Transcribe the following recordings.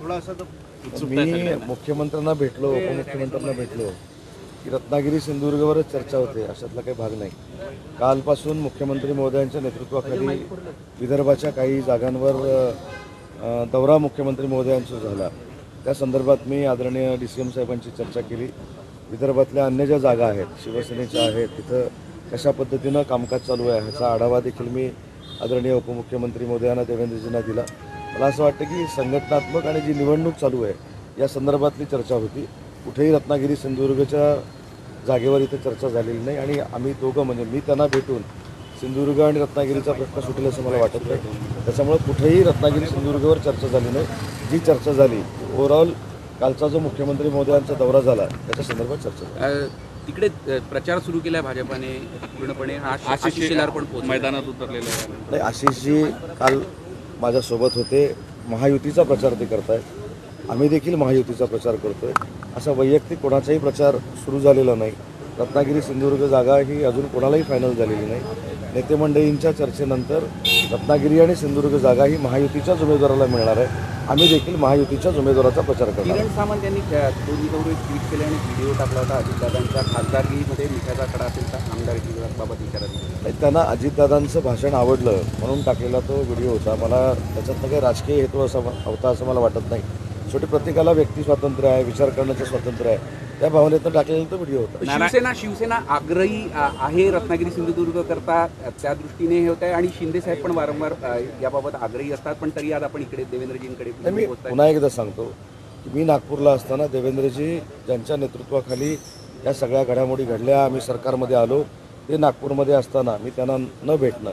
थोडासा मी मुख्यमंत्र्यांना भेटलो, उपमुख्यमंत्र्यांना भेटलो की रत्नागिरी सिंधुदुर्गवरच चर्चा होते, अशातला काही भाग नाही. कालपासून मुख्यमंत्री महोदयांच्या नेतृत्वाखाली विदर्भाच्या काही जागांवर दौरा मुख्यमंत्री महोदयांचा झाला. त्या संदर्भात मी आदरणीय DCM साहेबांची चर्चा केली. विदर्भातल्या अन्य ज्या जागा आहेत शिवसेनेच्या आहेत तिथं कशा पद्धतीनं कामकाज चालू आहे ह्याचा आढावा देखील मी आदरणीय उपमुख्यमंत्री महोदयांना देवेंद्रजींना दिला. मला असं वाटतं की संघटनात्मक आणि जी निवडणूक चालू आहे या संदर्भातली चर्चा होती. कुठेही रत्नागिरी सिंधुदुर्गच्या जागेवर इथे चर्चा झालेली नाही आणि आम्ही दोघं म्हणजे मी त्यांना भेटून सिंधुदुर्ग आणि रत्नागिरीचा प्रश्न सुटेल असं मला वाटत नाही. त्याच्यामुळे कुठेही रत्नागिरी सिंधुदुर्गवर चर्चा झाली नाही. जी चर्चा झाली ओव्हरऑल कालचा जो मुख्यमंत्री महोदयांचा दौरा झाला त्याच्या संदर्भात चर्चा झाली. तिकडे प्रचार सुरू केला भाजपाने पूर्णपणे. आशिष शेलार पण मैदानात उतरलेले आहे. नाही, आशिषजी काल माझ्यासोबत होते. महायुतीचा प्रचार ते करतायत. आम्ही देखील महायुतीचा प्रचार करतोय. असा वैयक्तिक कोणाचाही प्रचार सुरू झालेला नाही. रत्नागिरी सिंधुदुर्ग जागा ही अजून कोणालाही फायनल झालेली नाही. नेते मंडळींच्या चर्चेनंतर रत्नागिरी आणि सिंधुदुर्ग जागा ही महायुतीच्याच उमेदवाराला मिळणार आहे. आम्ही देखील महायुतीच्याच उमेदवाराचा प्रचार करणार. किरण सामंत यांनी दोन्हीकडून ट्विट केले आणि व्हिडिओ टाकला होता अजितदादांच्या खासदारकीमध्ये मिठाचा कडा असेल तर आमदारकीबाबत विचारत. त्यांना अजितदादांचं भाषण आवडलं म्हणून टाकलेला तो व्हिडिओ होता. मला त्याच्यातनं काही राजकीय हेतू असा होता असं मला वाटत नाही. शेवटी प्रत्येकाला व्यक्ती स्वातंत्र्य आहे, विचार करण्याचं स्वातंत्र्य आहे. त्या भावनेतनं टाकलेला तो व्हिडिओ होता. शिवसेना आग्रही आहे रत्नागिरी सिंधुदुर्ग करता त्या दृष्टीने हे होत आहे आणि शिंदे साहेब पण वारंवार याबाबत आग्रही असतात. पण तरी आज आपण इकडे देवेंद्रजींकडे मी पुन्हा एकदा सांगतो की मी नागपूरला असताना देवेंद्रजी ज्यांच्या नेतृत्वाखाली या सगळ्या घडामोडी घडल्या, आम्ही सरकारमध्ये आलो, ते नागपूरमध्ये असताना मी त्यांना न भेटणं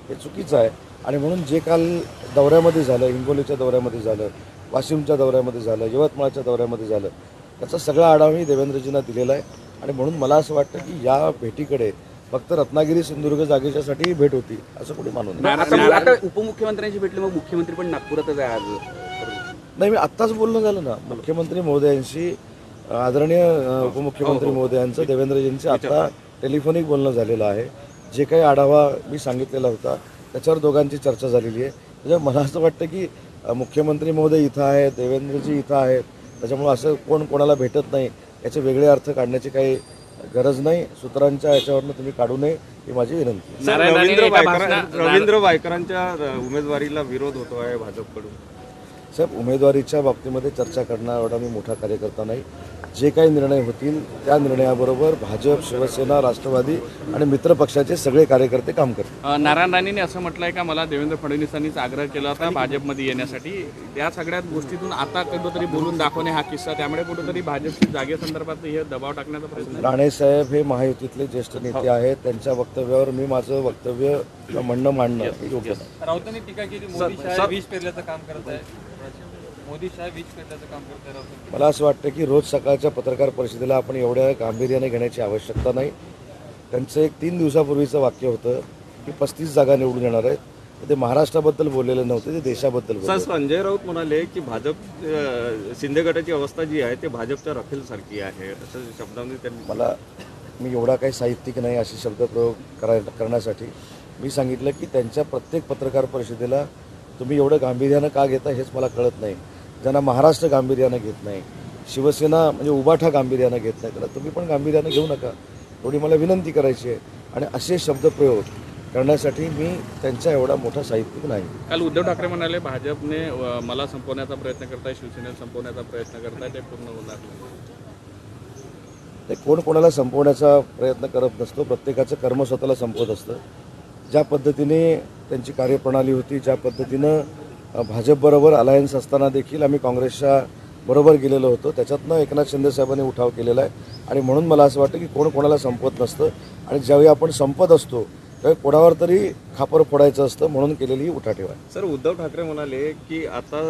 हे चुकीचं आहे. आणि म्हणून जे काल दौऱ्यामध्ये झालं, हिंगोलीच्या दौऱ्यामध्ये झालं, वाशिमच्या दौऱ्यामध्ये झालं, यवतमाळच्या दौऱ्यामध्ये झालं, त्याचा सगळा आढावा मी देवेंद्रजींना दिलेला आहे. आणि म्हणून मला असं वाटतं की या भेटीकडे फक्त रत्नागिरी सिंधुदुर्ग जागेच्यासाठी भेट होती असं कोणी मानून नाही. आता उपमुख्यमंत्र्यांशी भेटले, मग मुख्यमंत्री पण नागपुरातच आहे आज. नाही, मी आत्ताच बोलणं झालं ना मुख्यमंत्री महोदयांशी. आदरणीय उपमुख्यमंत्री महोदयांचं देवेंद्रजींचं आता टेलिफोनिक बोलणं झालेलं आहे. जे काही आढावा मी सांगितलेला होता त्याच्यावर दोघांची चर्चा झालेली आहे. त्याच्यामुळे मला असं वाटतं की मुख्यमंत्री महोदय इथं आहेत, देवेंद्रजी इथं आहेत, त्याच्यामुळं असं कोण कोणाला भेटत नाही याचे वेगळे अर्थ काढण्याची काही गरज नाही. सूत्रांच्या याच्यावरनं तुम्ही काढू नये ही माझी विनंती. रवींद्र वायकरांच्या उमेदवारीला विरोध होतो आहे भाजपकडून. साहेब, उमेदवारीच्या बाबतीमध्ये चर्चा करणार एवढा मी मोठा कार्यकर्ता नाही. जे काही निर्णय होतील त्या निर्णयाबरोबर भाजप, शिवसेना, राष्ट्रवादी आणि मित्र पक्षाचे सगळे कार्यकर्ते काम करतील. नारायण राणेंनी असं म्हटलंय का मला देवेंद्र फडणवीसांनीच आग्रह केला होता भाजपमध्ये येण्यासाठी. त्या सगळ्या गोष्टीतून आता कुठेतरी बोलून दाखवणे हा किस्सा, त्यामुळे कुठेतरी भाजपच्या जागेसंदर्भात हे दबाव टाकण्याचा प्रयत्न. राणे साहेब हे महायुतीतले ज्येष्ठ नेते आहेत. त्यांच्या वक्तव्यावर मी माझं वक्तव्य म्हणणं मांडणं योग्य नाही. राऊतांनी टीका केली मोदी साहेब वीज पेरल्याचं काम करत आहे. मोदी साहेब वीज पेरल्याचं काम करत आहे. मला असं वाटतं की रोज सकाळच्या पत्रकार परिषदेला आपण एवढ्या गांभीर्याने घेण्याची आवश्यकता नाही. त्यांचं एक 3 दिवसापूर्वीचं वाक्य होतं की 35 जागा निवडून येणार आहेत. ते महाराष्ट्राबद्दल बोललेले नव्हते, ते देशाबद्दल बोलले. संजय राऊत म्हणाले की भाजप शिंदे गटाची अवस्था जी आहे ते भाजपच्या रफेलसारखी आहे असं शब्दांमध्ये त्यांनी. मी एवढा काही साहित्यिक नाही असे शब्दप्रयोग करण्यासाठी. मी सांगितलं की त्यांच्या प्रत्येक पत्रकार परिषदेला तुम्ही एवढं गांभीर्यानं का घेता हेच मला कळत नाही. ज्यांना महाराष्ट्र गांभीर्यानं घेत नाही, शिवसेना म्हणजे उबाठा गांभीर्यानं घेत नाही, त्याला तुम्ही पण गांभीर्यानं घेऊ नका एवढी मला विनंती करायची आहे. आणि असे शब्दप्रयोग करण्यासाठी मी त्यांचा एवढा मोठा साहित्यिक नाही. काल उद्धव ठाकरे म्हणाले भाजपने मला संपवण्याचा प्रयत्न करताय, शिवसेनेला संपवण्याचा प्रयत्न करताय, ते पूर्ण होणार नाही. ते कोण कोणाला संपवण्याचा प्रयत्न करत नसतो. प्रत्येकाचं कर्म स्वतःला संपवत असतं. ज्या पद्धतीने त्यांची कार्यप्रणाली होती, ज्या पद्धतीनं भाजपबरोबर अलायन्स असताना देखील आम्ही काँग्रेसच्या बरोबर गेलेलो होतो, त्याच्यातनं एकनाथ शिंदे साहेबांनी उठाव केलेला आहे. आणि म्हणून मला असं वाटतं की कोण कोणाला संपवत नसतं. आणि ज्यावेळी आपण संपत असतो त्यावेळी कोणावर तरी खापर फोडायचं असतं, म्हणून केलेली उठाठेव आहे. सर, उद्धव ठाकरे म्हणाले की आता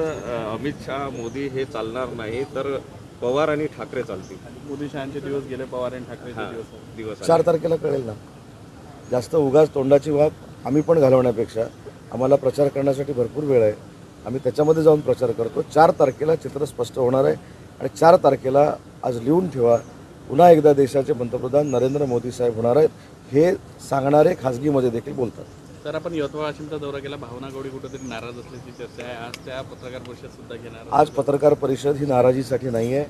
अमित शहा मोदी हे चालणार नाही तर पवार आणि ठाकरे चालतील. मोदी शहाचे दिवस गेले, पवार आणि ठाकरेचे दिवस 4 तारखेला कळेल ना. जास्त उगाच तोंडाची वाफ आम्ही पण घालवण्यापेक्षा आम्हाला प्रचार करण्यासाठी भरपूर वेळ आहे. आम्ही त्याच्यामध्ये जाऊन प्रचार करतो. 4 तारखेला चित्र स्पष्ट होणार आहे. आणि 4 तारखेला आज लिहून ठेवा, पुन्हा एकदा देशाचे पंतप्रधान नरेंद्र मोदी साहेब होणार आहेत हे सांगणारे खाजगीमध्ये देखील बोलतात. तर आपण यवतमाळ वाशिमचा दौरा केला, भावना गवळी कुठेतरी नाराज असल्याची चर्चा आहे. आज त्या पत्रकार परिषद सुद्धा घेणार. आज पत्रकार परिषद ही नाराजीसाठी नाही आहे.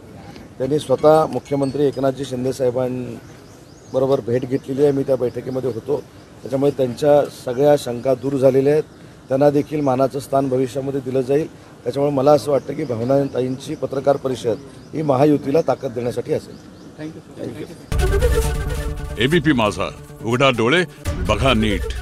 त्यांनी स्वतः मुख्यमंत्री एकनाथजी शिंदे साहेबांबरोबर भेट घेतलेली आहे. मी त्या बैठकीमध्ये होतो. त्याच्यामुळे त्यांच्या सगळ्या शंका दूर झालेल्या आहेत. त्यांना देखील मानाचं स्थान भविष्यामध्ये दिलं जाईल. त्याच्यामुळे मला असं वाटतं की भावनाताईंची पत्रकार परिषद ही महायुतीला ताकद देण्यासाठी असेल. थँक्यू. एबीपी माझा, उघडा डोळे बघा नीट.